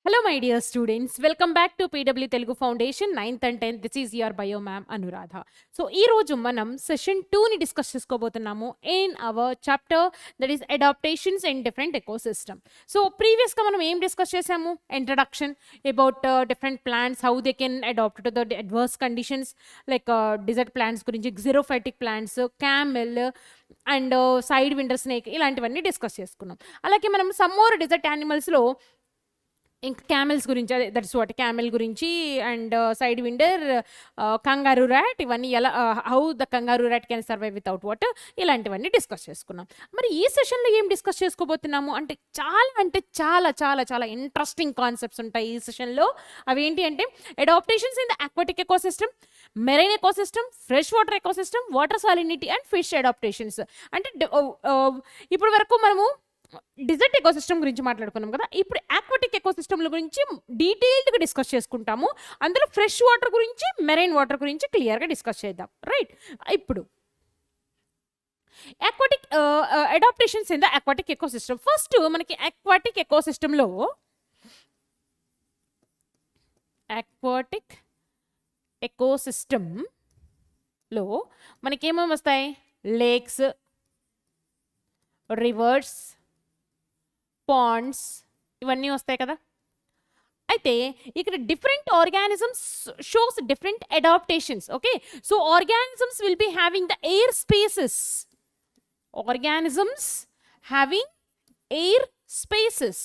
Hello, my dear students. Welcome back to PW Telugu Foundation 9th and 10th. This is your bio ma'am Anuradha. So, ee roju manam session 2 ni discuss chesukobothunnamu in our chapter that is adaptations in different ecosystem. So, previous ga manam em discuss chesamu? Introduction about different plants, how they can adapt to the adverse conditions like desert plants gurinchi, xerophytic plants, camel and side winder snake ఇలాంటివన్నీ discuss చేసుకున్నాం. అలాగే మనం some more dessert యానిమల్స్లో ఇంకా camels గురించి అదే that's what camel గురించి and side విండర్ కంగారు rat ఇవన్నీ ఎలా హౌ ద కంగారు rat can survive without water ఇలాంటివన్నీ డిస్కస్ చేసుకున్నాం. మరి ఈ సెషన్లో ఏం డిస్కస్ చేసుకోబోతున్నాము అంటే చాలా చాలా చాలా ఇంట్రెస్టింగ్ కాన్సెప్ట్స్ ఉంటాయి ఈ సెషన్లో. అవి ఏంటి అంటే adaptations in the aquatic ecosystem, marine ecosystem, fresh water ecosystem, water salinity and fish adaptations. అంటే ఇప్పటి వరకు మనము డిజర్ట్ ఎకోసిస్టమ్ గురించి మాట్లాడుకున్నాం కదా. ఇప్పుడు ఆక్వాటిక్ ఎకోసిస్టమ్ల గురించి డీటెయిల్డ్గా డిస్కస్ చేసుకుంటాము. అందులో ఫ్రెష్ వాటర్ గురించి, మెరైన్ వాటర్ గురించి క్లియర్గా డిస్కస్ చేద్దాం. రైట్, ఇప్పుడు aquatic adaptations in the aquatic ecosystem. First మనకి ఆక్వాటిక్ ఎకోసిస్టంలో ఆక్వాటిక్ ఎకోసిస్టంలో మనకేమేమి వస్తాయి? లేక్స్, రివర్స్, పాండ్స్ ఇవన్నీ వస్తాయి కదా. అయితే ఇక్కడ different organisms shows different adaptations. Okay, so organisms will be having the air spaces. Organisms having air spaces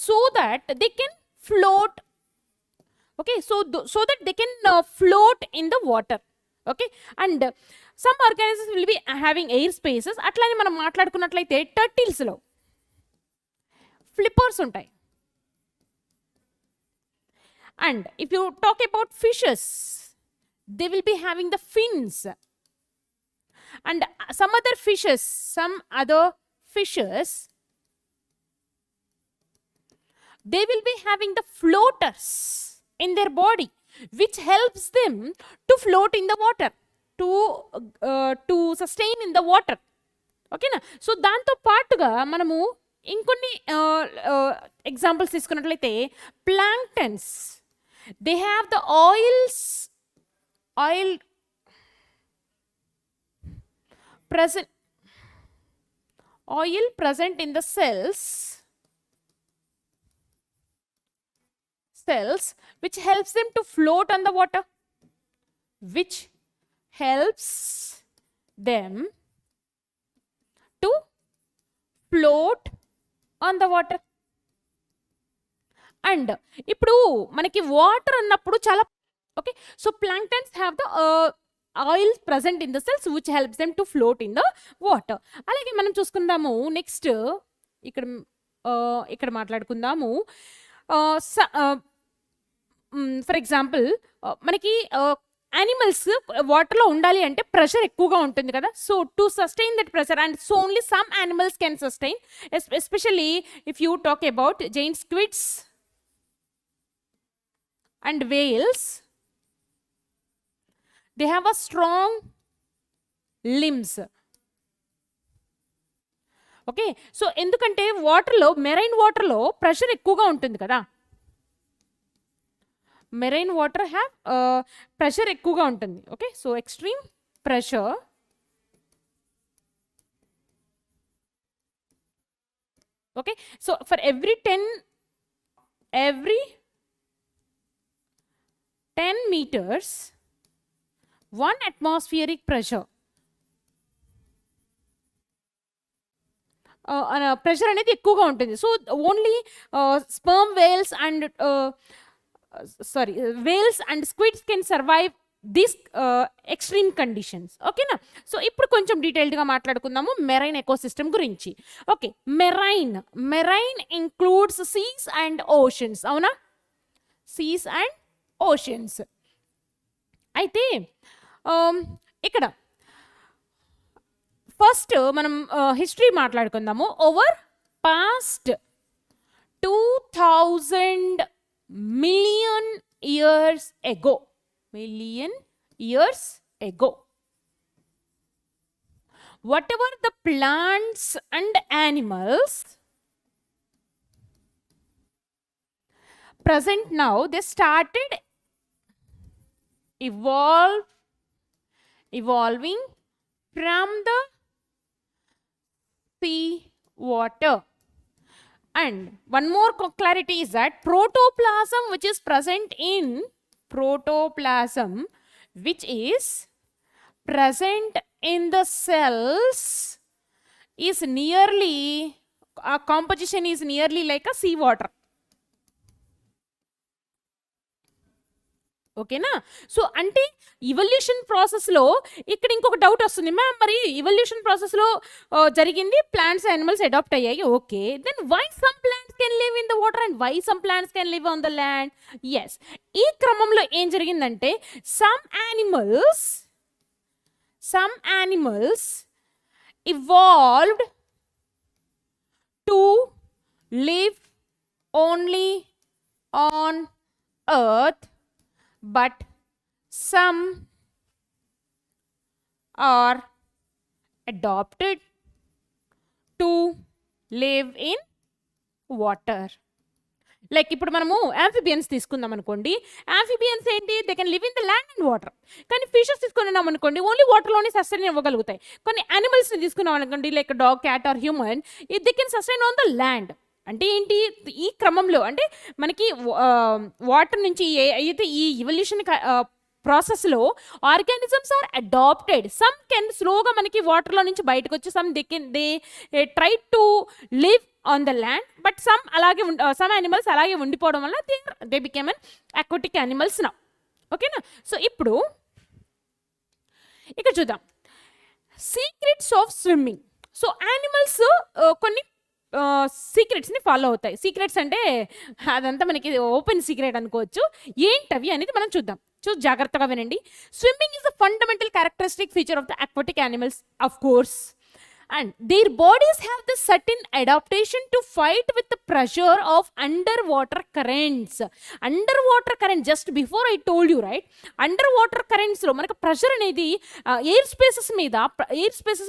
so that they can float. Okay, so that they can float in the water. Okay, and some organisms will be having air spaces. అట్లానే మనం మాట్లాడుకున్నట్లయితే టర్టిల్స్లో flippers ఉంటాయి. And if you talk about fishes, they will be having the fins. And some other fishes they will be having the floaters in their body which helps them to float in the water, to sustain in the water. ఓకేనా? So దాంతో పాటుగా మనము ఇంకొన్ని examples తీసుకున్నట్లయితే planktons, they have the oil present in the cells which helps them to float on the water, which helps them to float on the water. And ఇప్పుడు మనకి water అన్నప్పుడు చాలా okay, so planktons have the oil present in the cells which helps them to float in the water. అలాగే మనం చూసుకుందాము next ఇక్కడ మాట్లాడుకుందాము. For example మనకి యానిమల్స్ వాటర్లో ఉండాలి అంటే ప్రెషర్ ఎక్కువగా ఉంటుంది కదా. So to sustain that pressure and so only some animals can sustain, especially if you talk about giant squids and whales, they have a strong limbs. Okay, so ఎందుకంటే వాటర్లో marine వాటర్లో pressure ఎక్కువగా ఉంటుంది కదా. Marine water have pressure ఎక్కువగా ఉంటుంది. Okay, so extreme pressure. Okay, so for every 10 meters 1 atmospheric pressure pressure అనేది ఎక్కువగా ఉంటుంది. So only sperm whales and squids can survive this extreme conditions. ఓకేనా? సో ఇప్పుడు కొంచెం డీటెయిల్డ్గా మాట్లాడుకుందాము మెరైన్ ఎకోసిస్టమ్ గురించి. Okay, marine includes seas and oceans. అవునా? Seas and oceans. అయితే ఇక్కడ ఫస్ట్ మనం హిస్టరీ మాట్లాడుకుందాము. Over past 2000 million years ago, whatever the plants and animals present now, they started evolving from the sea water. And one more clarity is that protoplasm, which is present in the cells, is nearly, composition is nearly like a sea water. ఓకేనా? So అంటే evolution ప్రాసెస్లో ఇక్కడ ఇంకొక doubt వస్తుంది, ma'am మరి evolution ప్రాసెస్లో జరిగింది, plants animals adapt అయ్యాయి, okay, then why some plants can live in the water and why some plants can live on the land? Yes, ఈ క్రమంలో ఏం జరిగిందంటే some animals evolved to live only on earth, but some are adopted to live in water. Like ఇప్పుడు మనము amphibians తీసుకుందాం అనుకోండి, amphibians ఏంటి, they can live in the land and water. కానీ ఫిషెస్ తీసుకున్నాం అనుకోండి, ఓన్లీ వాటర్లోనే సస్టైన్ ఇవ్వగలుగుతాయి. కొన్ని యానిమల్స్ని తీసుకున్నాం అనుకోండి, like dog, cat or human, they can sustain on the land. అంటే ఏంటి, ఈ క్రమంలో అంటే మనకి వాటర్ నుంచి అయితే ఈ ఇవల్యూషన్ ప్రాసెస్లో organisms are adapted. Some can స్లోగా మనకి వాటర్లో నుంచి బయటకు వచ్చి, some they try to live on the land, but some animals అలాగే ఉండిపోవడం వల్ల they became an aquatic animals now. ఓకేనా? సో ఇప్పుడు ఇక్కడ చూద్దాం secrets of swimming. So animals కొన్ని సీక్రెట్స్ని ఫాలో అవుతాయి. సీక్రెట్స్ అంటే అదంతా మనకి ఓపెన్ సీక్రెట్ అనుకోవచ్చు. ఏంటవి అనేది మనం చూద్దాం. జాగ్రత్తగా వినండి. Swimming is the fundamental characteristic feature of the aquatic animals, of course, and their bodies have the certain adaptation to fight with the pressure of underwater currents. Underwater current, just before I told you, right, underwater currents లో మనకు pressure అనేది air spaces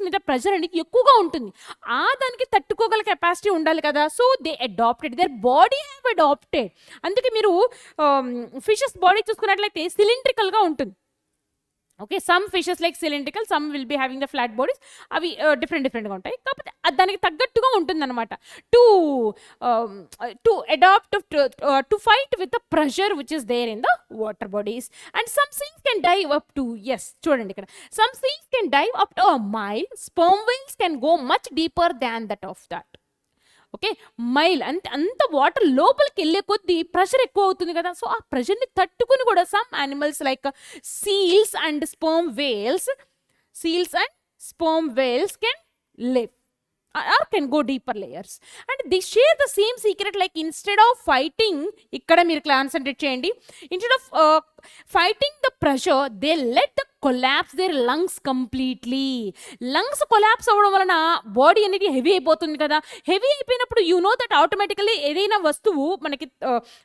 మీద pressure అనేది ఎక్కువగా ఉంటుంది. దానికి తట్టుకోగల capacity ఉండాలి కదా. So they adapted, their body have adapted. అందుకే మీరు ఫిషెస్ బాడీ చూసుకున్నట్లయితే సిలిండ్రికల్గా ఉంటుంది. Okay, some fishes like cylindrical, some will be having the flat bodies. అవి డిఫరెంట్గా ఉంటాయి, కాకపోతే దానికి తగ్గట్టుగా ఉంటుందన్నమాట. To adapt to fight with the pressure which is there in the water bodies. And some seals can dive up to, yes చూడండి ఇక్కడ, some seals can dive up to a mile. Sperm whales can go much deeper than that of that. Okay, mile అంత water లోపలికి వెళ్ళే కొద్దీ pressure ఎక్కువ అవుతుంది కదా. So ఆ ప్రెషర్ని తట్టుకుని కూడా some animals like seals and sperm whales can live or can go deeper layers, and they share the same secret. Like instead of fighting, ikkada meer concentrate cheyandi, instead of fighting the pressure, they let the collapse their lungs completely. Lungs collapse avadam valana body anedi heavy అయిపోతుంది కదా. Heavy అయిపోయినప్పుడు you know that automatically ఏదైనా వస్తువు మనకి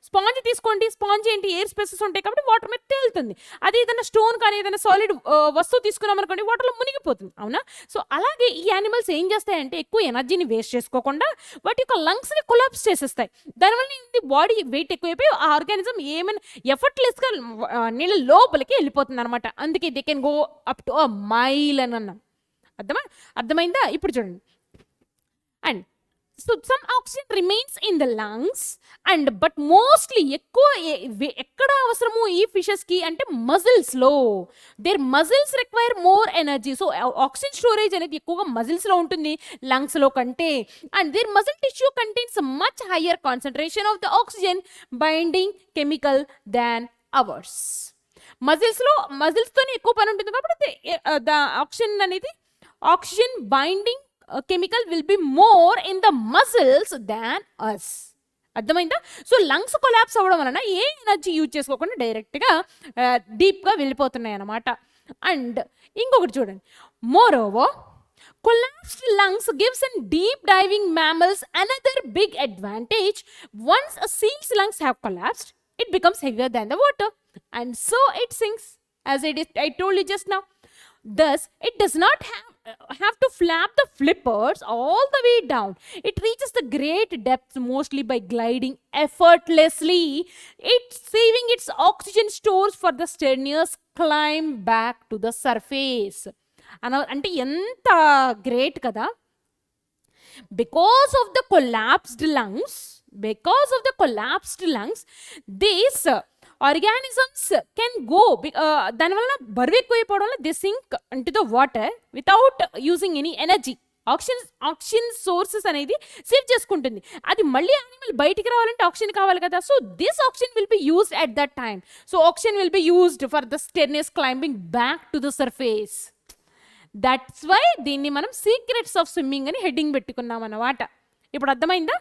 sponge తీసుకోండి, sponge ఏంటి, air spaces ఉంటాయి కాబట్టి వాటర్ మీద తేలుతుంది. అదే ఏదైనా స్టోన్ కానీ ఏదైనా సాలిడ్ వస్తువు తీసుకున్నాం అనుకోండి, వాటర్లో మునిగిపోతుంది, అవునా? సో అలాగే ఈ యానిమల్స్ ఏం చేస్తాయంటే ఎక్కువ ఎనర్జీని వేస్ట్ చేసుకోకుండా వాటి యొక్క లంగ్స్ని కొలాప్స్ చేసేస్తాయి. దానివల్ల ఏంటి, బాడీ వెయిట్ ఎక్కువైపోయి ఆ ఆర్గానిజం ఏమైనా ఎఫర్ట్లెస్గా నీళ్ళ లోపలికి వెళ్ళిపోతుంది అనమాట. అందుకే they can go up to a mile అని అన్నాం. అర్థమైందా? ఇప్పుడు చూడండి. And so some oxygen remains in the lungs and but mostly ఎక్కువ ఎక్కడ అవసరము ఈ ఫిషెస్కి అంటే మజిల్స్లో. Their muscles require more energy. So oxygen storage అనేది ఎక్కువగా మజిల్స్లో ఉంటుంది లంగ్స్లో కంటే. And their muscle tissue contains much higher concentration of the oxygen binding chemical than ours. మజిల్స్తోనే ఎక్కువ పని ఉంటుంది కాబట్టి oxygen binding chemical will be more in the muscles than us. అర్థమైందా? సో లంగ్స్ కొలాప్స్ అవ్వడం వలన ఏ ఎనర్జీ యూజ్ చేసుకోకుండా డైరెక్ట్గా డీప్గా వెళ్ళిపోతున్నాయి అన్నమాట. అండ్ ఇంకొకటి చూడండి, more over collapsed lungs gives in deep diving mammals another big advantage. Once a seal's lungs have collapsed, it becomes heavier than the water and so it sinks, as I told you just now. Thus it does not have have to flap the flippers all the way down. It reaches the great depths mostly by gliding effortlessly. It's saving its oxygen stores for the strenuous climb back to the surface. అంటే ఎంత great కదా. Because of the collapsed lungs, these organisms can go, దానివల్ల బరువు ఎక్కువైపోవడం వల్ల they sink into the water without using any energy. Oxygen sources అనేది save చేసుకుంటుంది. అది మళ్ళీ యానిమల్ బయటికి రావాలంటే ఆక్సిజన్ కావాలి కదా. So this oxygen will be used at that time. So oxygen will be used for the strenuous climbing back to the surface. That's why దీన్ని మనం సీక్రెట్స్ ఆఫ్ స్విమ్మింగ్ అని హెడ్డింగ్ పెట్టుకున్నాం అన్నమాట. ఇప్పుడు అర్థమైందా?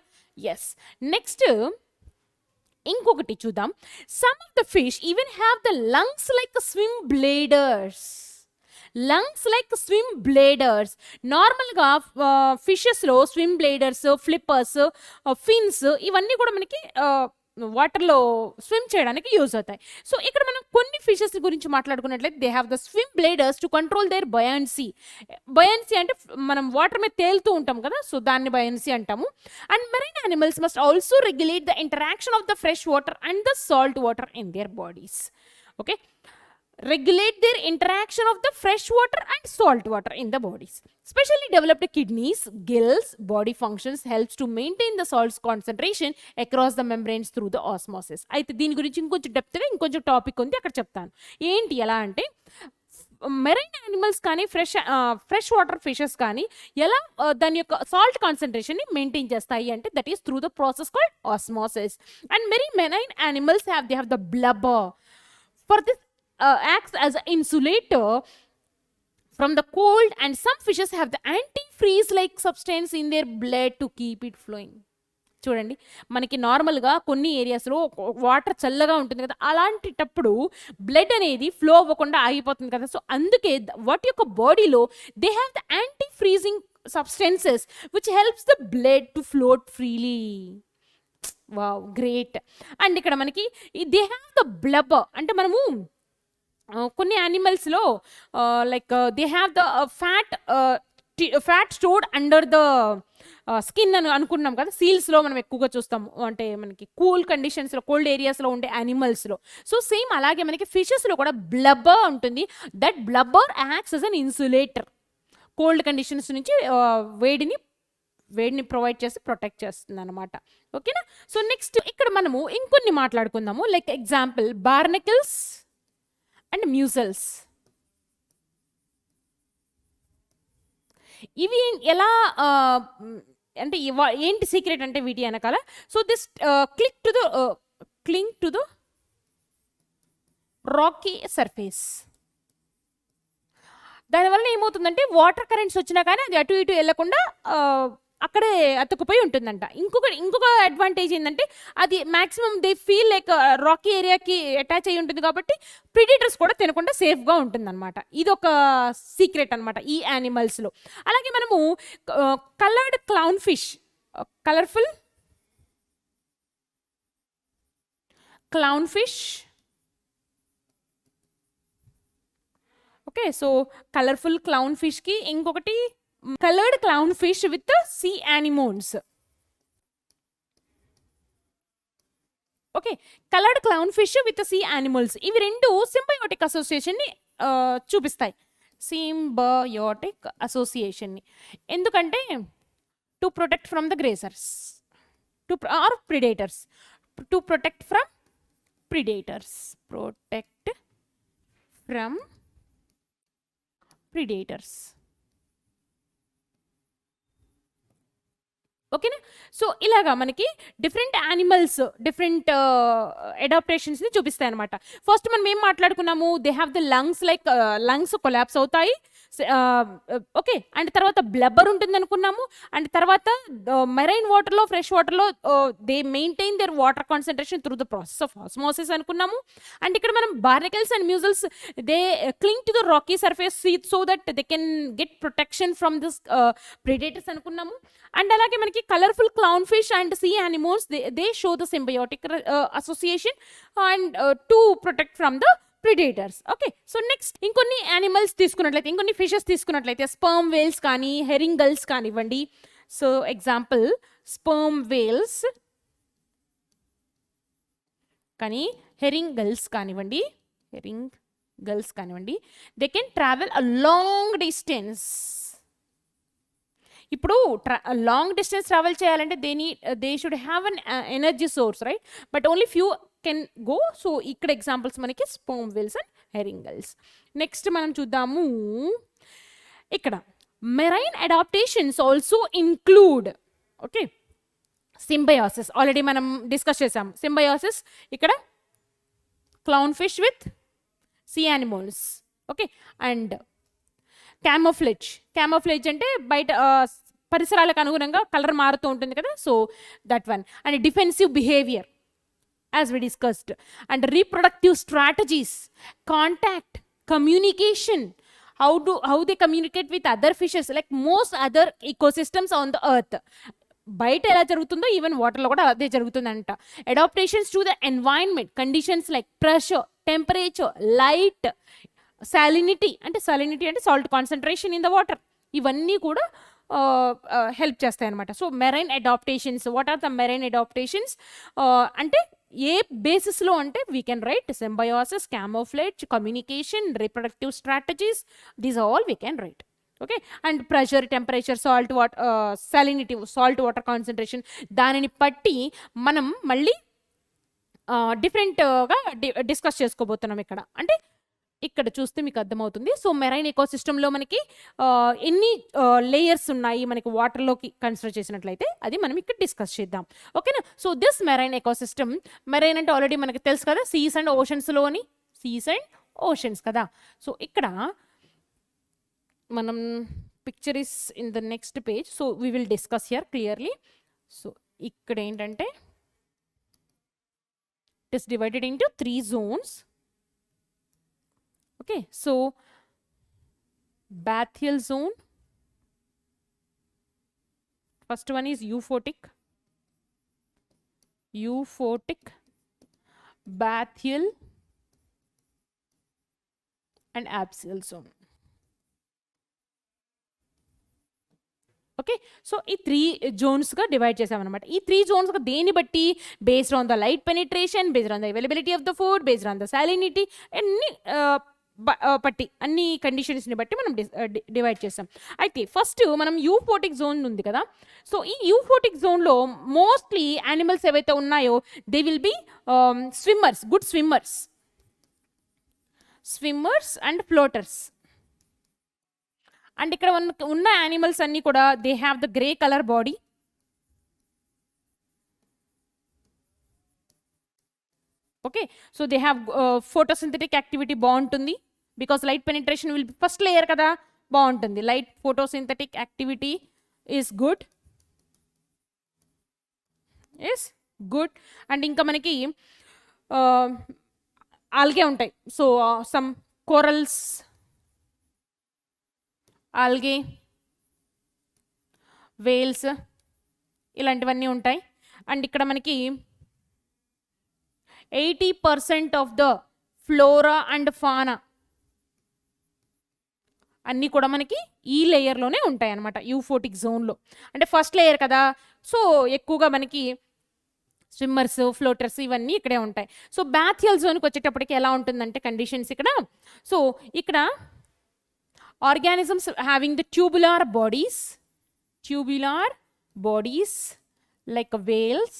ఎస్. నెక్స్ట్ ఇంకొకటి చూద్దాం. Some of the fish even have the lungs like swim bladders. నార్మల్గా ఫిషెస్లో స్విమ్ బ్లేడర్స్, ఫ్లిప్పర్స్, ఫిన్స్ ఇవన్నీ కూడా మనకి వాటర్లో స్విమ్ చేయడానికి యూజ్ అవుతాయి. సో ఇక్కడ మనం కొన్ని ఫిషెస్ గురించి మాట్లాడుకున్నట్లయితే they have the swim bladders to control their buoyancy. Buoyancy అంటే మనం వాటర్ మీద తేలుతూ ఉంటాం కదా, సో దాన్ని బయాన్సీ అంటాము. And marine animals must also regulate the interaction of the fresh water and the salt water in there bodies. Okay, regulate their interaction of the fresh water and salt water in the bodies. Specially developed kidneys, gills, body functions helps to maintain the salt's concentration across the membranes through the osmosis. అయితే దీని గురించి ఇంకొంచెం డెప్త్గా ఇంకొంచెం topic ఉంది, అక్కడ చెప్తాను. ఏంటి ఎలా అంటే మెరైన్ యానిమల్స్ కానీ ఫ్రెష్ వాటర్ ఫిషెస్ కానీ ఎలా దాని యొక్క సాల్ట్ కాన్సన్ట్రేషన్ని మెయింటైన్ చేస్తాయి అంటే that is through the process called osmosis. And marine animals they have the blubber. For this acts as an insulator from the cold, and some fishes have the antifreeze like substance in their blood to keep it flowing. చూడండి, మనకి నార్మల్గా కొన్ని ఏరియాస్లో water చల్లగా ఉంటుంది కదా, అలాంటిటప్పుడు blood అనేది flow అవ్వకుండా ఆగిపోతుంది కదా. సో అందుకే వాటి యొక్క బాడీలో they have the anti freezing substances which helps the blood to float freely. Wow, great. And ఇక్కడ మనకి దే హ్యావ్ ద blubber అంటే మనము కొన్ని యానిమల్స్లో like they have the fat stored under the skin అని అనుకున్నాం కదా. సీల్స్లో మనం ఎక్కువగా చూస్తాము, అంటే మనకి కూల్ కండిషన్స్లో, కోల్డ్ ఏరియాస్లో ఉండే యానిమల్స్లో. సో సేమ్ అలాగే మనకి ఫిషెస్లో కూడా బ్లబ్బర్ ఉంటుంది. That blubber acts as an insulator. Cold conditions నుంచి వేడిని ప్రొవైడ్ చేసి ప్రొటెక్ట్ చేస్తుంది అనమాట. ఓకేనా? సో నెక్స్ట్ ఇక్కడ మనము ఇంకొన్ని మాట్లాడుకుందాము. Like example barnacles and mussels. ఇవి ఎలా అంటే ఏంటి సీక్రెట్ అంటే వీటి వెనకాల. So this cling to the rocky surface. దానివల్ల ఏమవుతుందంటే వాటర్ కరెంట్స్ వచ్చినా కానీ అది అటు ఇటు వెళ్లకుండా అక్కడే అతుక్కుపోయి ఉంటుందంట. ఇంకొక అడ్వాంటేజ్ ఏంటంటే అది maximum they feel like Rocky ఏరియాకి అటాచ్ అయ్యి ఉంటుంది కాబట్టి ప్రిడేటర్స్ కూడా తినకుండా సేఫ్గా ఉంటుందన్నమాట. ఇది ఒక సీక్రెట్ అనమాట ఈ యానిమల్స్లో. అలాగే మనము coloured clown fish, colourful clown fish. Okay, so colourful clown ఫిష్కి ఇంకొకటి colored clownfish with the sea anemones. Okay, colored clownfish with the sea animals. ఇవి రెండు సింబయోటిక్ అసోసియేషన్ని చూపిస్తాయి. సింబయోటిక్ అసోసియేషన్ని ఎందుకంటే to protect from the grazers or predators. To protect from predators. Protect from predators. ఓకేనా? So ఇలాగా మనకి డిఫరెంట్ యానిమల్స్ డిఫరెంట్ అడాప్టేషన్స్ని చూపిస్తాయి అనమాట. ఫస్ట్ మనం ఏం మాట్లాడుకున్నాము, they have the lungs collapse అవుతాయి. ఓకే, అండ్ తర్వాత బ్లబ్బర్ ఉంటుంది అనుకున్నాము. అండ్ తర్వాత మెరైన్ వాటర్లో, ఫ్రెష్ వాటర్లో they maintain their water concentration through the process of osmosis అనుకున్నాము. అండ్ ఇక్కడ మనం barnacles and mussels they cling to the rocky surface so that they can get protection from this predators అనుకున్నాము. And అలాగే మనకి colourful clown fish and sea animals they show the symbiotic association and to protect from the predators. Okay, so next ఇంకొన్ని animals తీసుకున్నట్లయితే, ఇంకొన్ని fishes తీసుకున్నట్లయితే sperm Wales కానీ హెరింగల్స్ కానివ్వండి. So example sperm Wales కానీ హెరింగల్స్ కానివ్వండి, they can travel a long distance. ఇప్పుడు long distance travel చేయాలంటే they should have an energy source, right? But only few can go. So ఇక్కడ ఎగ్జాంపుల్స్ మనకి స్పర్మ్ వేల్స్ అండ్ హెరింగల్స్. నెక్స్ట్ మనం చూద్దాము ఇక్కడ marine adaptations also include, okay, Symbiosis. Already మనం discuss చేసాం Symbiosis. ఇక్కడ clown fish with sea animals, okay. And camouflage అంటే బయట పరిసరాలకు అనుగుణంగా కలర్ మారుతూ ఉంటుంది కదా, so that one. And defensive behaviour as we discussed. And reproductive strategies, contact, communication, how they communicate with other fishes like most other ecosystems on the earth. బయట ఎలా జరుగుతుందో even వాటర్లో కూడా అదే జరుగుతుందంట. Adaptations to the environment conditions like pressure, temperature, light, salinity అంటే salt concentration in the water, ఇవన్నీ కూడా హెల్ప్ చేస్తాయి అనమాట. So marine adaptations, what are the marine adaptations అంటే ఏ బేసిస్లో అంటే we can write symbiosis, camouflage, communication, reproductive strategies, these all we can write. Okay. And pressure, temperature, salinity, salt water concentration, దానిని బట్టి మనం మళ్ళీ డిఫరెంట్గా డిస్కస్ చేసుకోబోతున్నాం ఇక్కడ. అంటే ఇక్కడ చూస్తే మీకు అర్థమవుతుంది. సో మెరైన్ ఎకోసిస్టంలో మనకి ఎన్ని లేయర్స్ ఉన్నాయి మనకి వాటర్లోకి కన్సిడర్ చేసినట్లయితే అది మనం ఇక్కడ డిస్కస్ చేద్దాం, ఓకేనా. So this marine ecosystem, marine అంటే ఆల్రెడీ మనకి తెలుసు కదా, సీస్ అండ్ ఓషన్స్ కదా. సో ఇక్కడ మనం picture is in the next page, so we will discuss here clearly. So ఇక్కడ ఏంటంటే it is divided into 3 zones. Okay, so bathyal zone, first one is euphotic, bathyal and axial zone. Okay, so ఈ 3 జోన్స్గా divide చేసామన్నమాట. ఈ 3 జోన్స్గా దేని బట్టి, based on the light penetration, based on the availability of the food, based on the salinity, అన్ని కండిషన్స్ని బట్టి మనం divide చేసాం. అయితే ఫస్ట్ మనం యూఫోటిక్ జోన్ ఉంది కదా. సో ఈ యూఫోటిక్ జోన్లో మోస్ట్లీ యానిమల్స్ ఏవైతే ఉన్నాయో they will be swimmers, good swimmers and floaters. And ఇక్కడ ఉన్న యానిమల్స్ అన్నీ కూడా they have the grey colour body, okay. So they have photosynthetic activity బాగుంటుంది, because light penetration will be first layer కదా, బాగుంటుంది. Light photosynthetic activity is good. And ఇంకా మనకి algae ఉంటాయి. So some corals, algae, whales, ఇలాంటివన్నీ ఉంటాయి. And ఇక్కడ మనకి 80% of the flora and fauna అన్నీ కూడా మనకి ఈ లేయర్లోనే ఉంటాయి అన్నమాట, యూఫోటిక్ జోన్లో. అంటే ఫస్ట్ లేయర్ కదా, సో ఎక్కువగా మనకి స్విమ్మర్స్, ఫ్లోటర్స్ ఇవన్నీ ఇక్కడే ఉంటాయి. సో బాథియల్ జోన్కి వచ్చేటప్పటికి ఎలా ఉంటుందంటే కండిషన్స్ ఇక్కడ, సో ఇక్కడ organisms having the tubular bodies like whales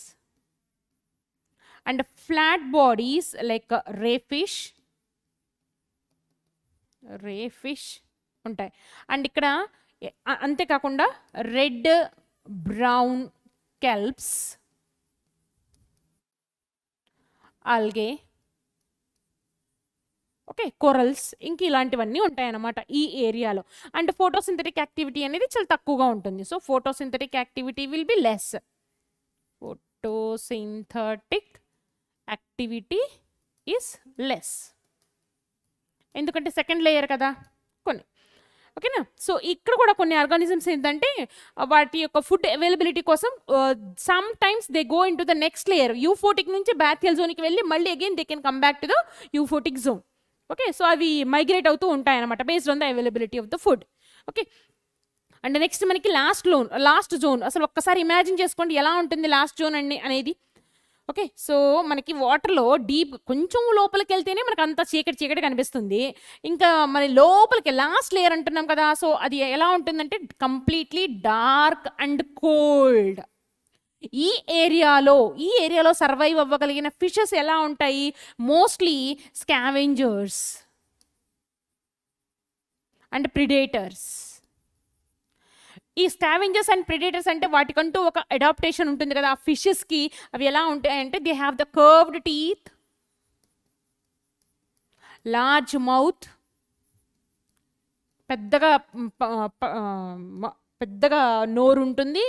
and flat bodies like rayfish ఉంటాయి. అండ్ ఇక్కడ అంతేకాకుండా red brown కెల్ప్స్, algae, okay, corals, ఇంక ఇలాంటివన్నీ ఉంటాయన్నమాట ఈ ఏరియాలో. అండ్ ఫోటోసింథటిక్ యాక్టివిటీ అనేది చాలా తక్కువగా ఉంటుంది. So photosynthetic activity will be less. Photosynthetic activity is less, ఎందుకంటే సెకండ్ లేయర్ కదా కొన్ని, ఓకేనా. సో ఇక్కడ కూడా కొన్ని ఆర్గానిజమ్స్ ఏంటంటే వాటి యొక్క ఫుడ్ అవైలబిలిటీ కోసం sometimes they go into the next layer, euphotic నుంచి బాథియల్ జోన్కి వెళ్ళి మళ్ళీ again they can come back to the euphotic zone. Okay, so అవి మైగ్రేట్ అవుతూ ఉంటాయి అనమాట based on the availability of the food. Okay, and next మనకి last zone. అసలు ఒక్కసారి ఇమాజిన్ చేసుకోండి ఎలా ఉంటుంది లాస్ట్ జోన్ అనేది. ఓకే, సో మనకి వాటర్లో డీప్ కొంచెం లోపలికి వెళ్తేనే మనకు అంత చీకటి చీకటి కనిపిస్తుంది. ఇంకా మరి లోపలికి లాస్ట్ లేయర్ అంటున్నాం కదా, సో అది ఎలా ఉంటుందంటే కంప్లీట్లీ డార్క్ అండ్ కోల్డ్. ఈ ఏరియాలో సర్వైవ్ అవ్వగలిగిన ఫిషెస్ ఎలా ఉంటాయి? Mostly scavengers and predators. ఈ స్కావెంజర్స్ అండ్ ప్రిడేటర్స్ అంటే వాటికంటూ ఒక అడాప్టేషన్ ఉంటుంది కదా ఆ ఫిషెస్కి. అవి ఎలా ఉంటాయి అంటే they have the curved teeth, large mouth, పెద్దగా నోరు ఉంటుంది.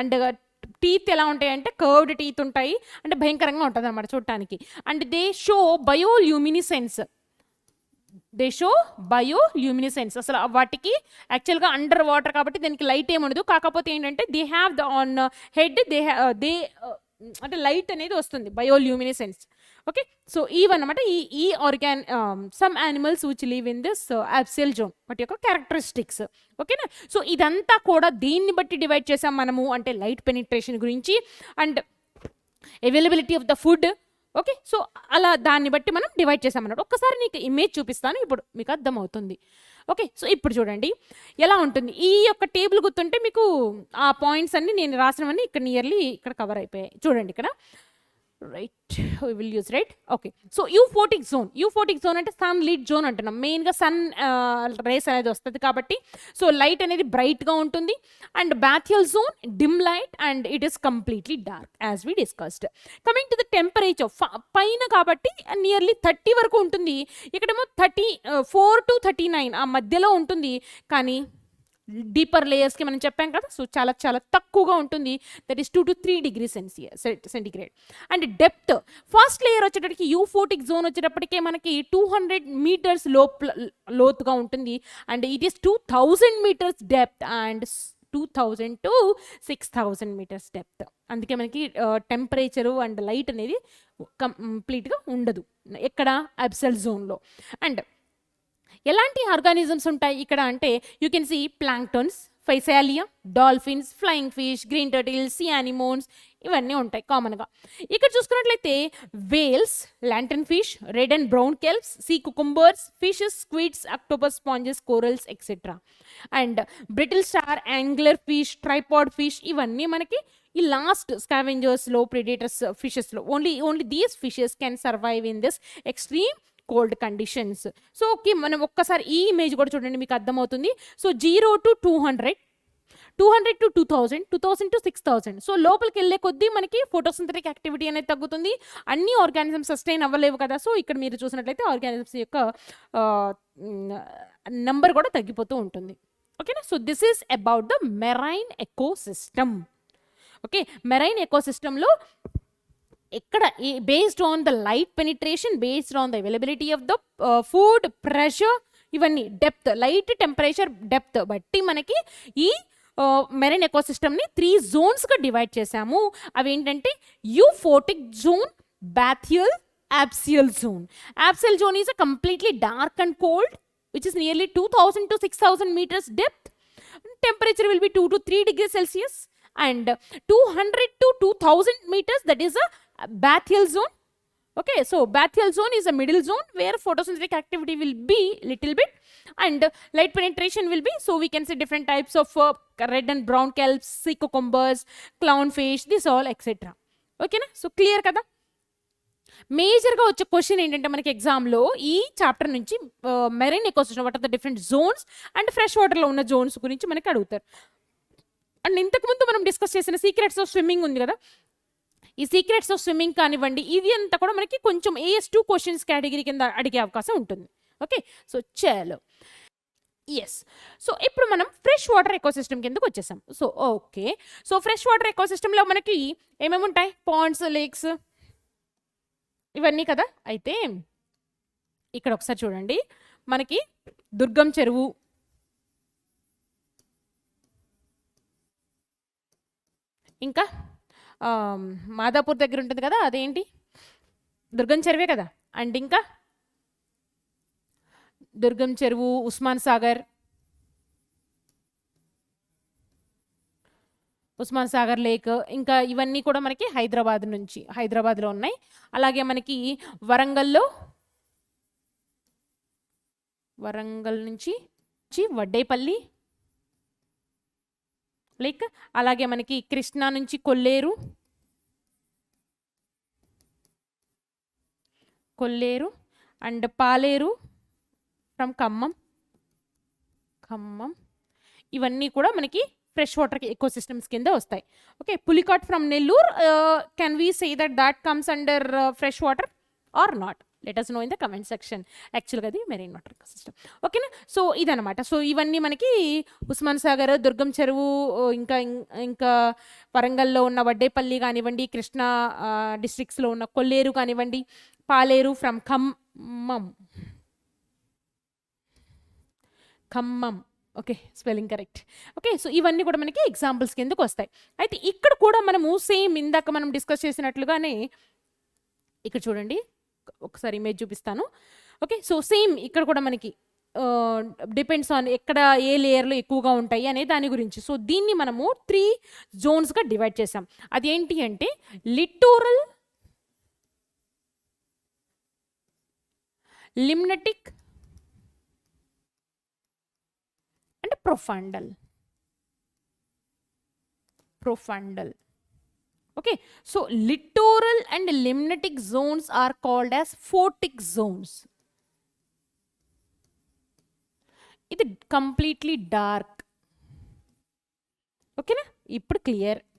అండ్ టీత్ ఎలా ఉంటాయి అంటే కర్వ్డ్ టీత్ ఉంటాయి. అంటే భయంకరంగా ఉంటుంది అనమాట చూడటానికి. And they show bioluminescence. అసలు వాటికి యాక్చువల్గా అండర్ వాటర్ కాబట్టి దానికి లైట్ ఏముండదు. కాకపోతే ఏంటంటే they have the on head they అంటే లైట్ అనేది వస్తుంది, బయోల్యూమినిసెన్స్. ఓకే, సో ఇవన్నమాట ఈ some animals which live in this abyssal zone వాటి యొక్క క్యారెక్టరిస్టిక్స్. ఓకేనా, సో ఇదంతా కూడా దీన్ని బట్టి డివైడ్ చేసాం మనము, అంటే లైట్ పెనిట్రేషన్ గురించి and availability of the food. Okay, so అలా దాన్ని బట్టి మనం డివైడ్ చేసామన్నట్టు. ఒక్కసారి నీకు ఇమేజ్ చూపిస్తాను, ఇప్పుడు మీకు అర్థమవుతుంది. ఓకే, సో ఇప్పుడు చూడండి ఎలా ఉంటుంది. ఈ యొక్క టేబుల్ గుర్తుంటే మీకు ఆ పాయింట్స్ అన్ని నేను రాసినవన్నీ ఇక్కడ నియర్లీ ఇక్కడ కవర్ అయిపోయాయి. చూడండి ఇక్కడ right, we will use right. Okay, so euphotic zone అంటే సన్ లీడ్ జోన్ అంటున్నాం. మెయిన్గా సన్ రేస్ అనేది వస్తుంది కాబట్టి సో లైట్ అనేది బ్రైట్గా ఉంటుంది. And bathyal zone dim light and it is completely dark as we discussed. Coming to the temperature, పైన కాబట్టి నియర్లీ 30 వరకు ఉంటుంది. ఇక్కడేమో 34 to 39 ఆ మధ్యలో ఉంటుంది. కానీ డీపర్ లేయర్స్కి మనం చెప్పాం కదా, సో చాలా చాలా తక్కువగా ఉంటుంది. That is 2 to 3 degrees centigrade. And depth, first layer వచ్చేటప్పటికి యూఫోటిక్ జోన్ వచ్చేటప్పటికే మనకి 200 meters లోతుగా ఉంటుంది. And it is 2000 meters depth and 2000 to 6000 meters depth. అందుకే మనకి టెంపరేచరు అండ్ లైట్ అనేది కంప్లీట్గా ఉండదు ఎక్కడ అబ్సల్ జోన్లో. అండ్ ఎలాంటి ఆర్గానిజమ్స్ ఉంటాయి ఇక్కడ అంటే you can see planktons, physalia, dolphins, flying fish, green turtles, sea anemones ఇవన్నీ ఉంటాయి కామన్గా. ఇక్కడ చూసుకున్నట్లయితే whales, lantern fish, red and brown kelps, sea cucumbers, fishes, squids, octopus, sponges, corals etcetera. And brittle star, angler fish, tripod fish ఇవన్నీ మనకి ఈ last స్కావెంజర్స్లో predators ఫిషెస్లో only these fishes can survive in this extreme cold conditions. So okay, మనం ఒక్కసారి ఈ image కూడా చూడండి మీకు అర్థమవుతుంది. So 0 to 200, 200 to 2000, 2000 to 6000. So లోపలికి వెళ్ళే కొద్దీ మనకి ఫోటోసింథటిక్ యాక్టివిటీ అనేది తగ్గుతుంది. అన్ని ఆర్గానిజమ్స్ సస్టైన్ అవ్వలేవు కదా. సో ఇక్కడ మీరు చూసినట్లయితే ఆర్గానిజమ్స్ యొక్క నెంబర్ కూడా తగ్గిపోతూ ఉంటుంది. ఓకేనా, so this is about the marine ecosystem. Okay, marine ఎకోసిస్టంలో ఎక్కడ based on the light penetration, based on the availability of the food, pressure, ఇవన్నీ డెప్త్, లైట్, టెంపరేచర్, డెప్త్ బట్టి మనకి ఈ మెరైన్ ఎకోసిస్టమ్ని 3 zonesగా డివైడ్ చేశాము. అవి ఏంటంటే euphotic zone, bathyal, abyssal zone. Abyssal zone is a completely dark and cold which is nearly 2000 to 6000 meters depth. Temperature will be 2 to 3 degrees Celsius. And 200 to 2000 meters, that is a bathyal zone. Okay, so bathyal zone is a middle zone where photosynthetic activity will be little bit and light penetration will be, so we can see different types of red and brown kelps, sea cucumbers, clownfish, this all etc. Okay na, so clear kada. మేజర్గా వచ్చే question ఏంటంటే మనకి ఎగ్జామ్లో ఈ chapter నుంచి marine ecosystem, what are the different zones and fresh వాటర్లో ఉన్న Jones గురించి మనకి అడుగుతారు. అండ్ ఇంతకుముందు మనం డిస్కస్ చేసిన సీక్రెట్స్ ఆఫ్ స్విమ్మింగ్ ఉంది కదా, ఈ సీక్రెట్స్ ఆఫ్ స్విమ్మింగ్ కానివ్వండి, ఇవి అంతా కూడా మనకి కొంచెం AS2 క్వశ్చన్స్ కేటగిరీ కింద అడిగే అవకాశం ఉంటుంది. ఓకే, సో చలో ఎస్. సో ఇప్పుడు మనం ఫ్రెష్ వాటర్ ఎకోసిస్టమ్ కిందకు వచ్చేసాం. So okay, so fresh water ఎకోసిస్టంలో మనకి ఏమేమి ఉంటాయి? పాండ్స్, లేక్స్ ఇవన్నీ కదా. అయితే ఇక్కడ ఒకసారి చూడండి, మనకి దుర్గం చెరువు, ఇంకా మాదాపూర్ దగ్గర ఉంటుంది కదా, అదేంటి దుర్గం చెరువే కదా. అండ్ ఇంకా దుర్గం చెరువు, ఉస్మాన్ సాగర్, ఉస్మాన్ సాగర్ లేక్, ఇంకా ఇవన్నీ కూడా మనకి హైదరాబాద్లో ఉన్నాయి. అలాగే మనకి వరంగల్ నుంచి వడ్డేపల్లి లేక్, అలాగే మనకి కృష్ణా నుంచి కొల్లేరు అండ్ పాలేరు ఫ్రమ్ ఖమ్మం. ఇవన్నీ కూడా మనకి ఫ్రెష్ వాటర్ ఎకోసిస్టమ్స్ కింద వస్తాయి. Okay, Pulicat from Nellore, can we say that comes under fresh water or not? Let us know in the comment section. యాక్చువల్గా అది మెరైన్ వాటర్ ఎకోసిస్టమ్. ఓకేనా? సో ఇదనమాట. సో ఇవన్నీ మనకి ఉస్మాన్ సాగర్, దుర్గం చెరువు, ఇంకా వరంగల్లో ఉన్న వడ్డేపల్లి కానివ్వండి, కృష్ణా డిస్ట్రిక్ట్స్లో ఉన్న కొల్లేరు కానివ్వండి, Paleru from Khammam. Okay, spelling correct. Okay, so ఇవన్నీ కూడా మనకి ఎగ్జాంపుల్స్ కిందకు వస్తాయి. అయితే ఇక్కడ కూడా మనము సేమ్ ఇందాక మనం డిస్కస్ చేసినట్లుగానే ఇక్కడ చూడండి, ఒకసారి ఇమేజ్ చూపిస్తాను. ఓకే, సో సేమ్ ఇక్కడ కూడా మనకి డిపెండ్స్ ఆన్ ఎక్కడ ఏ లేయర్లో ఎక్కువగా ఉంటాయి అనే దాని గురించి. సో దీన్ని మనము 3 జోన్స్గా డివైడ్ చేసాం. అదేంటి అంటే littoral, limnetic and profundal. Okay, so littoral and limnatic zones are called as photic zones. ఇది కంప్లీట్లీ డార్క్. ఓకేనా? ఇప్పుడు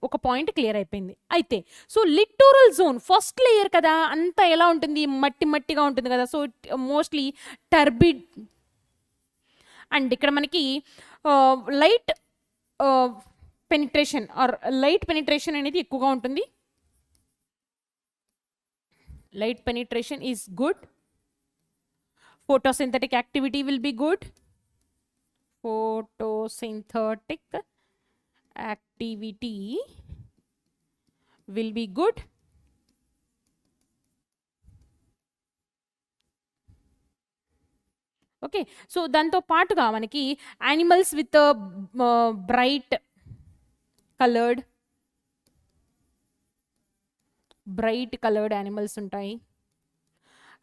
ఒక పాయింట్ క్లియర్ అయిపోయింది. అయితే so littoral zone first layer కదా, అంతా ఎలా ఉంటుంది? మట్టిగా ఉంటుంది కదా. సో మోస్ట్లీ టర్బిడ్ అండ్ ఇక్కడ మనకి లైట్ పెనిట్రేషన్ అనేది ఎక్కువగా ఉంటుంది. Light penetration is good. photosynthetic activity will be good. Photosynthetic activity will be good. Okay, so దాంతో పాటుగా మనకి animals with bright coloured animals ఉంటాయి.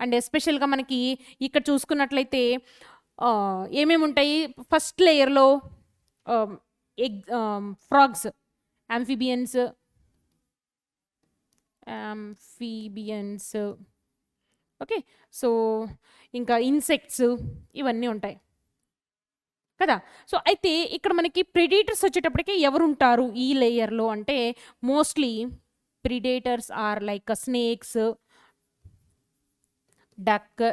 అండ్ ఎస్పెషల్గా మనకి ఇక్కడ చూసుకున్నట్లయితే ఏమేమి ఉంటాయి? ఫస్ట్ లేయర్లో ఫ్రాగ్స్, యాంఫీబియన్స్, ఓకే, సో ఇంకా ఇన్సెక్ట్స్ ఇవన్నీ ఉంటాయి కదా. సో అయితే ఇక్కడ మనకి ప్రిడేటర్స్ వచ్చేటప్పటికి ఎవరు ఉంటారు ఈ లేయర్లో అంటే mostly predators are like snakes, duck,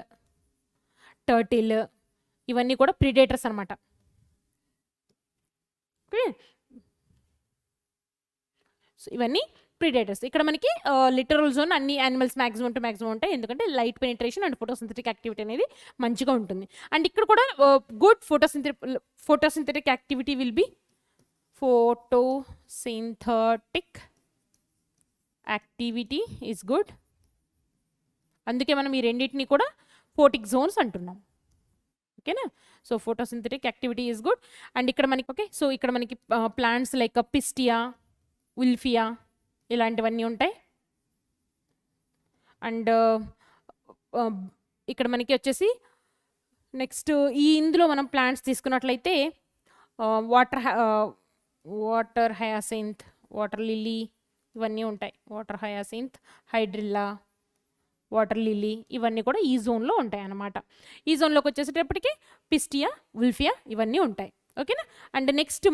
turtle, ఇవన్నీ కూడా ప్రిడేటర్స్ అనమాట. ఓకే, సో ఇవన్నీ ప్రిడేటర్స్. ఇక్కడ మనకి లిటరల్ జోన్ అన్ని యానిమల్స్ మ్యాక్సిమం టు మ్యాక్సిమం ఉంటాయి, ఎందుకంటే light penetration and photosynthetic activity అనేది మంచిగా ఉంటుంది. అండ్ ఇక్కడ కూడా good photosynthetic activity will be is good. అందుకే మనం ఈ రెండింటిని కూడా ఫోటిక్ జోన్స్ అంటున్నాం. ఓకేనా? So photosynthetic activity is good. And ఇక్కడ మనకి ఓకే, సో ఇక్కడ మనకి ప్లాంట్స్ లైక్ పిస్టియా, ఉల్ఫియా ఇలాంటివన్నీ ఉంటాయి. అండ్ ఇక్కడ మనకి వచ్చేసి నెక్స్ట్ ఇందులో మనం ప్లాంట్స్ తీసుకున్నట్లయితే వాటర్ హయాసింత్, వాటర్ లిల్లీ ఇవన్నీ ఉంటాయి. Water hyacinth, hydrilla, water lily ఇవన్నీ కూడా ఈ జోన్లో ఉంటాయి అన్నమాట. ఈ జోన్లోకి వచ్చేసేటప్పటికి పిస్టియా, ఉల్ఫియా ఇవన్నీ ఉంటాయి. ఓకేనా? అండ్ నెక్స్ట్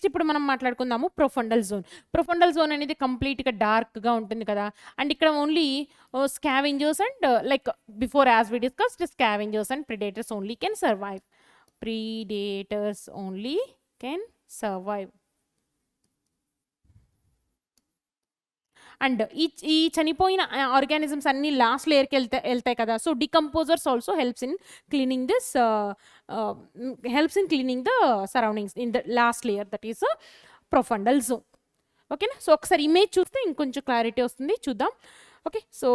ఇప్పుడు మనం మాట్లాడుకుందాము ప్రొఫండల్ జోన్ అనేది కంప్లీట్గా డార్క్గా ఉంటుంది కదా. అండ్ ఇక్కడ only scavengers and like before as we discussed scavengers and predators only can survive. And ఈ చనిపోయిన ఆర్గానిజమ్స్ అన్ని లాస్ట్ లేయర్కి వెళ్తాయి కదా. So decomposers also helps in cleaning the surroundings in the last layer, that is profundal zone. ఓకేనా? So ఒకసారి image చూస్తే ఇంకొంచెం క్లారిటీ వస్తుంది, చూద్దాం. ఓకే, సో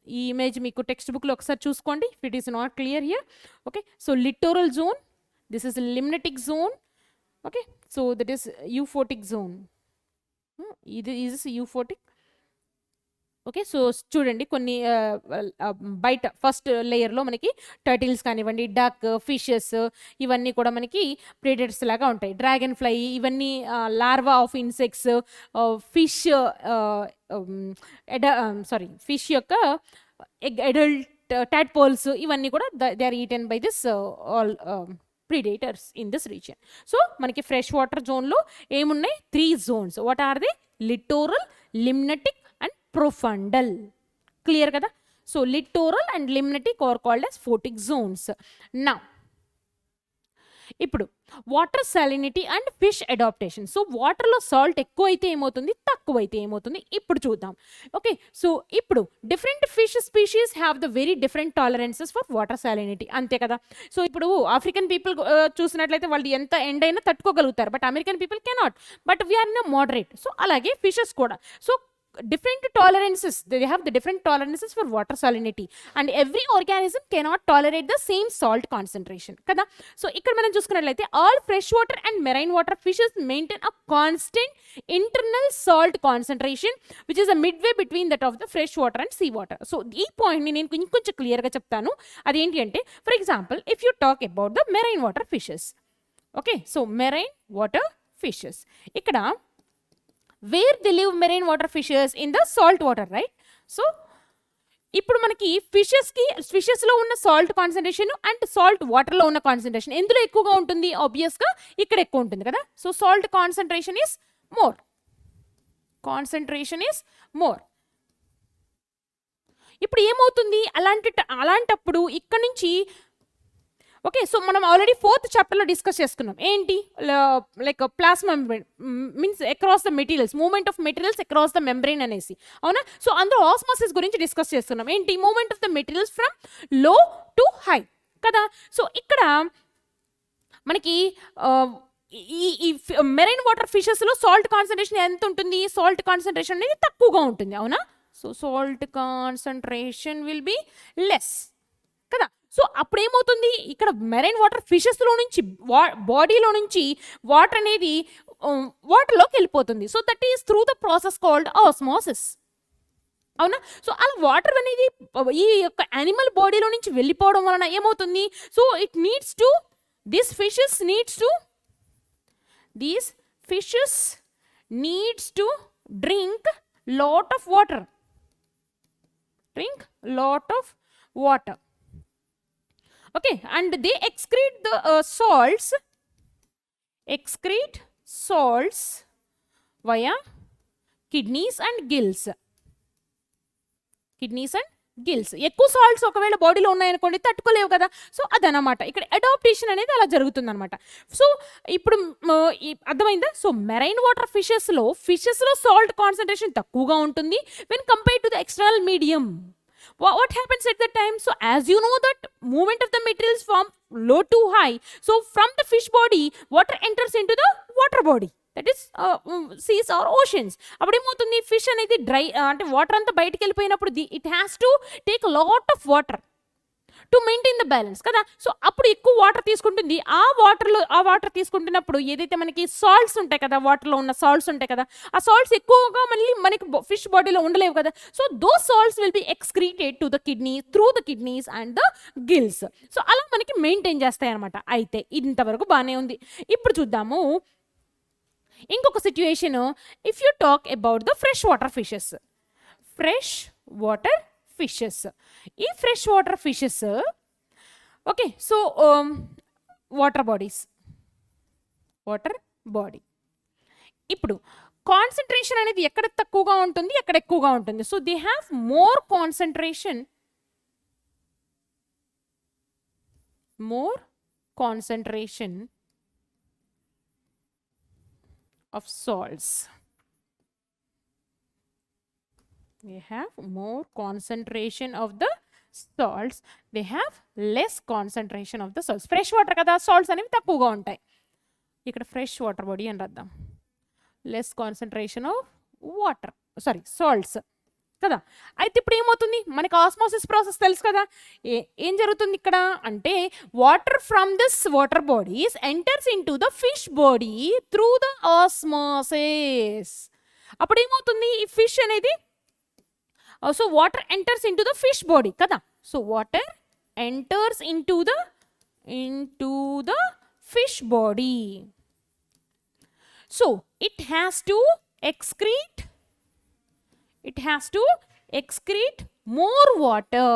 ఈ ఇమేజ్ మీకు టెక్స్ట్ బుక్లో ఒకసారి చూసుకోండి if it is not clear here. Okay, so littoral zone, this is limnetic zone. Okay, so that is euphotic zone. ఇది ఈజ్ యూఫోటిక్. ఓకే, సో చూడండి కొన్ని బయట ఫస్ట్ లేయర్లో మనకి టర్టిల్స్ కానివ్వండి, డక్, ఫిషెస్ ఇవన్నీ కూడా మనకి ప్రేడేటర్స్ లాగా ఉంటాయి. డ్రాగన్ ఫ్లై ఇవన్నీ larva of insects, fish fish యొక్క అడల్ట్ టాడ్పోల్స్ ఇవన్నీ కూడా they are eaten by this all predators in this region. So మనకి ఫ్రెష్ వాటర్ జోన్లో ఏమున్నాయి? 3 zones. What are the? Littoral, limnetic and profundal. Clear కదా? So littoral and limnetic are called as photic zones. Now ఇప్పుడు water salinity and fish adaptation. So వాటర్లో salt ఎక్కువ అయితే ఏమవుతుంది, తక్కువ అయితే ఏమవుతుంది ఇప్పుడు చూద్దాం. ఓకే, సో ఇప్పుడు different fish species have the very different tolerances for water salinity. అంతే కదా? సో ఇప్పుడు ఆఫ్రికన్ పీపుల్ చూసినట్లయితే వాళ్ళు ఎంత ఎండ్ అయినా తట్టుకోగలుగుతారు, but American people cannot, but we're in a moderate. So అలాగే ఫిషెస్ కూడా so different tolerances, they have the different tolerances for water salinity, and every organism cannot tolerate the same salt concentration kada. So ikkada manam chusukunnatlaithe all freshwater and marine water fishes maintain a constant internal salt concentration which is a midway between that of the fresh water and sea water. So ee point ni nenu konచెం clear ga cheptanu. Adi enti ante, for example, if you talk about the marine water fishes. Okay, so marine water fishes ikkada where they live, marine water fishes in the salt water, right? So ఇప్పుడు మనకి ఫిషెస్లో ఉన్న salt concentration and salt వాటర్లో ఉన్న concentration ఎందులో ఎక్కువగా ఉంటుంది? ఆబ్వియస్గా ఇక్కడ ఎక్కువ ఉంటుంది కదా. So salt concentration is more. ఇప్పుడు ఏమవుతుంది అలాంటప్పుడు ఇక్కడ నుంచి ఓకే, సో మనం ఆల్రెడీ 4th చాప్టర్లో డిస్కస్ చేసుకున్నాం. ఏంటి? Like plasma membrane means across the materials, movement of materials across the membrane అనేసి, అవునా? సో అందులో ఆస్మాసిస్ గురించి డిస్కస్ చేస్తున్నాం. ఏంటి? Movement of the materials from లో టు హై కదా. సో ఇక్కడ మనకి ఈ మెరైన్ వాటర్ ఫిషెస్లో సాల్ట్ కాన్సన్ట్రేషన్ ఎంత ఉంటుంది? సాల్ట్ కాన్సన్ట్రేషన్ అనేది తక్కువగా ఉంటుంది, అవునా? So salt concentration will be less కదా. సో అప్పుడు ఏమవుతుంది? ఇక్కడ మెరైన్ వాటర్ ఫిషెస్లో నుంచి బాడీలో నుంచి వాటర్ అనేది వాటర్లోకి వెళ్ళిపోతుంది. So that is through the process called osmosis, అవునా? సో అలా వాటర్ అనేది ఈ యొక్క యానిమల్ బాడీలో నుంచి వెళ్ళిపోవడం వలన ఏమవుతుంది? So it needs to these fishes needs to drink lot of water. Okay, and they excrete the salts via kidneys and gills. ఎక్కువ సాల్ట్స్ ఒకవేళ బాడీలో ఉన్నాయనుకోండి తట్టుకోలేవు కదా. సో అదనమాట ఇక్కడ అడాప్టేషన్ అనేది అలా జరుగుతుంది అనమాట. సో ఇప్పుడు అర్థమైందా? సో మెరైన్ వాటర్ ఫిషెస్లో సాల్ట్ కాన్సన్ట్రేషన్ తక్కువగా ఉంటుంది when compare to the external medium. What happens at that time? So as you know that movement of the materials from low to high, so from the fish body water enters into the water body, that is seas or oceans. అప్పుడు ఏమవుతుంది? Fish అనేది dry అంటే water అంతా బయటకు వెళ్ళిపోయినప్పుడు it has to take lot of water to maintain the balance కదా. So అప్పుడు ఎక్కువ వాటర్ తీసుకుంటుంది. ఆ వాటర్ తీసుకుంటున్నప్పుడు ఏదైతే మనకి సాల్ట్స్ ఉంటాయి కదా, వాటర్లో ఉన్న సాల్ట్స్ ఉంటాయి కదా, ఆ సాల్ట్స్ ఎక్కువగా మళ్ళీ మనకి ఫిష్ బాడీలో ఉండలేవు కదా. So those salts will be excreted to the kidney through the kidneys and the gills. So అలా మనకి మెయింటైన్ చేస్తాయి అనమాట. అయితే ఇంతవరకు బాగానే ఉంది. ఇప్పుడు చూద్దాము ఇంకొక situation. If you talk about the fresh water fishes. ఈ fresh water fishes okay, so water body ఇప్పుడు కాన్సన్ట్రేషన్ అనేది ఎక్కడ తక్కువగా ఉంటుంది, ఎక్కడ ఎక్కువగా ఉంటుంది? So they have more concentration of salts. They have more concentration of the salts. They have less concentration of the salts. Fresh water kada salts అనేవి తక్కువగా ఉంటాయి. ఇక్కడ ఫ్రెష్ వాటర్ బాడీ అని రాద్దాం. Less concentration of salts. కదా. అయితే ఇప్పుడు ఏమవుతుంది, మనకి ఆస్మోసిస్ ప్రాసెస్ తెలుసు కదా. ఏం జరుగుతుంది ఇక్కడ అంటే water from this water bodies enters into the fish body through the osmosis. అప్పుడు ఏమవుతుంది, ఈ ఫిష్ అనేది so water enters into the fish body కదా. So water enters into the fish body. So it has to excrete more water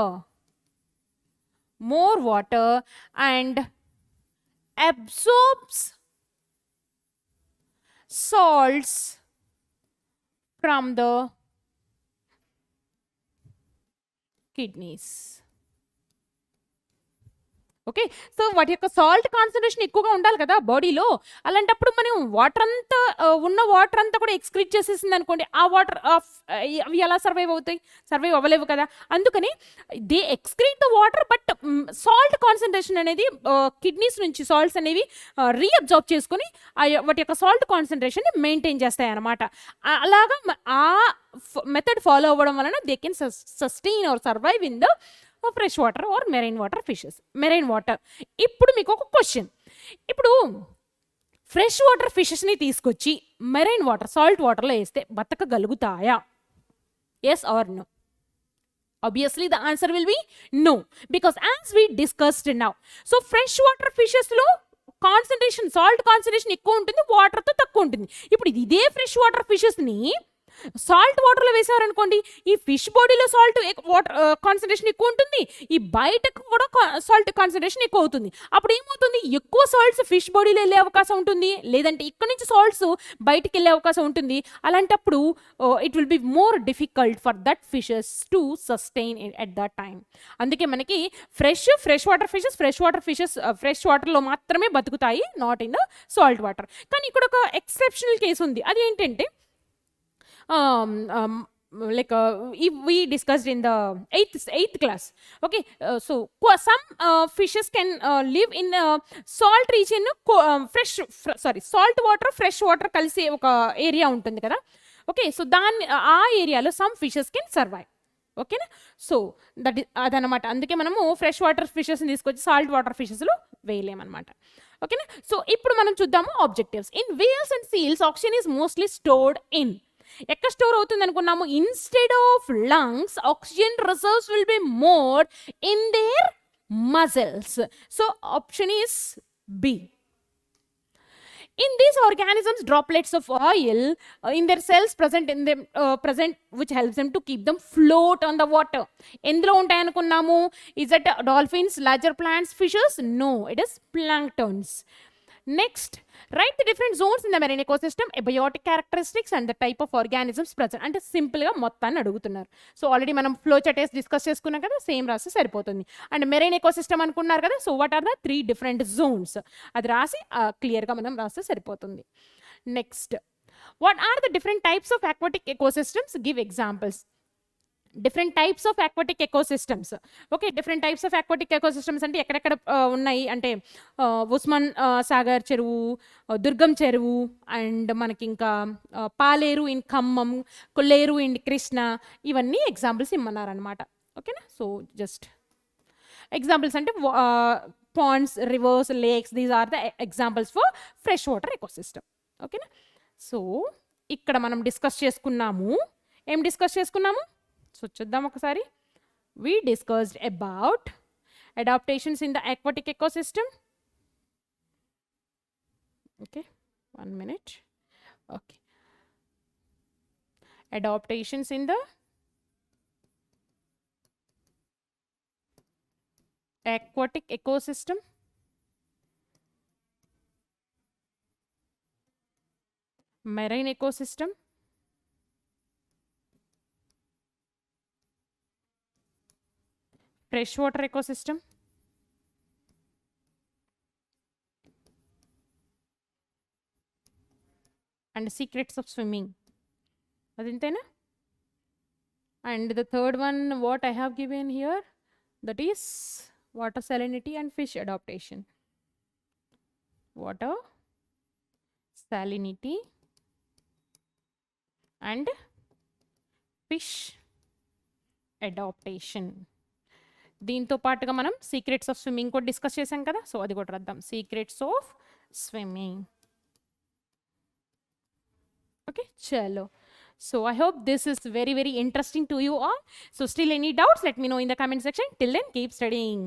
and absorbs salts from the kidneys. Okay. So వాటి యొక్క salt concentration ఎక్కువగా ఉండాలి కదా బాడీలో. అలాంటప్పుడు మనం water అంతా ఉన్న వాటర్ అంతా కూడా ఎక్స్క్రీట్ చేసేసింది అనుకోండి, ఆ వాటర్ అవి ఎలా సర్వైవ్ అవుతాయి, సర్వైవ్ అవ్వలేవు కదా. అందుకని they excrete the water, but salt concentration అనేది కిడ్నీస్ నుంచి సాల్ట్స్ అనేవి రీఅబ్జార్బ్ చేసుకొని వాటి యొక్క సాల్ట్ కాన్సన్ట్రేషన్ మెయింటైన్ చేస్తాయి అన్నమాట. అలాగా ఆ మెథడ్ ఫాలో అవ్వడం వలన they can sustain or survive in the fresh water or marine water fishes. Marine water. ఇప్పుడు మీకు ఒక క్వశ్చన్, ఇప్పుడు ఫ్రెష్ వాటర్ ఫిషెస్ని తీసుకొచ్చి మెరైన్ వాటర్ సాల్ట్ వాటర్లో వేస్తే బతకగలుగుతాయా? Yes or no? Obviously the answer will be no, because as we discussed now, so fresh water fishes లో concentration salt concentration ఎక్కువ ఉంటుంది, వాటర్తో తక్కువ ఉంటుంది. ఇప్పుడు ఇదే ఫ్రెష్ వాటర్ ఫిషెస్ని సాల్ట్ వాటర్లో వేసారనుకోండి, ఈ ఫిష్ బాడీలో సాల్ట్ వాటర్ కాన్సన్ట్రేషన్ ఎక్కువ ఉంటుంది, ఈ బయటకు కూడా సాల్ట్ కాన్సన్ట్రేషన్ ఎక్కువ అవుతుంది. అప్పుడు ఏమవుతుంది, ఎక్కువ సాల్ట్స్ ఫిష్ బాడీలో వెళ్ళే అవకాశం ఉంటుంది, లేదంటే ఇక్కడ నుంచి సాల్ట్స్ బయటికి వెళ్ళే అవకాశం ఉంటుంది. అలాంటప్పుడు it will be more difficult for that fishes to sustain at that time. అందుకే మనకి ఫ్రెష్ వాటర్ ఫిషెస్ ఫ్రెష్ వాటర్లో మాత్రమే బతుకుతాయి, not in the salt water. కానీ ఇక్కడ ఒక ఎక్సెప్షనల్ కేసు ఉంది. అది ఏంటంటే like we discussed in the eighth class. Okay, so some fishes can live in salt region, salt water fresh water కలిసే ఒక ఏరియా ఉంటుంది కదా. ఓకే, సో ఆ ఏరియాలో సమ్ ఫిషెస్ కెన్ సర్వైవ్. ఓకేనా. సో అదనమాట. అందుకే మనము ఫ్రెష్ వాటర్ ఫిషెస్ని తీసుకొచ్చి సాల్ట్ వాటర్ ఫిషెస్లో వేయలేమన్నమాట. ఓకేనా. సో ఇప్పుడు మనం చూద్దాము objectives. In whales and seals oxygen is mostly stored in. ఎక్కడ స్టోర్ అవుతుంది అనుకున్నాము, instead of lungs oxygen reserves will be more in their muscles. So option is B. In these organisms, droplets of oil in their cells present, which helps them to keep them float on the water. ఎందులో ఉంటాయి అనుకున్నాము? Is it dolphins, larger plants, fishes? No, it is planktons. Next, write the different zones in the marine ecosystem, abiotic characteristics and the type of organisms present. అంటే సింపుల్గా మొత్తాన్ని అడుగుతున్నారు. So already మనం flow chart discuss చేసుకున్నాం కదా, same రాసి సరిపోతుంది. And marine ecosystem అనుకున్నారు కదా, so what are the 3 different zones, అది రాసి క్లియర్గా మనం రాస్తే సరిపోతుంది. Next, what are the different types of aquatic ecosystems? Give examples. Different types of aquatic ecosystems. Okay, different types of aquatic ecosystems అంటే ఎక్కడెక్కడ ఉన్నాయి అంటే ఉస్మాన్ సాగర్ చెరువు, దుర్గం చెరువు, అండ్ మనకి ఇంకా పాలేరు ఇన్ ఖమ్మం, కొల్లేరు ఇన్ కృష్ణ, ఇవన్నీ ఎగ్జాంపుల్స్ ఇమ్మన్నారనమాట. ఓకేనా. సో జస్ట్ ఎగ్జాంపుల్స్ అంటే ponds, rivers, lakes, these are the examples for fresh water ecosystem. ఓకేనా. సో ఇక్కడ మనం డిస్కస్ చేసుకున్నాము. ఏం డిస్కస్ చేసుకున్నాము? సో చూద్దాం ఒకసారి. We discussed about adaptations in the aquatic ecosystem. Okay, 1 minute. Okay, adaptations in the aquatic ecosystem, marine ecosystem, freshwater ecosystem, and secrets of swimming. Adintena. And the third one, what I have given here, that is water salinity and fish adaptation. Water salinity and fish adaptation. దీంతో పాటుగా మనం secrets of swimming కూడా discuss చేసాం కదా, so అది కూడా రాద్దాం, secrets of swimming. Okay, చలో. So I hope this is very, very interesting to you all. So still any doubts, let me know in the comment section. Till then, keep studying.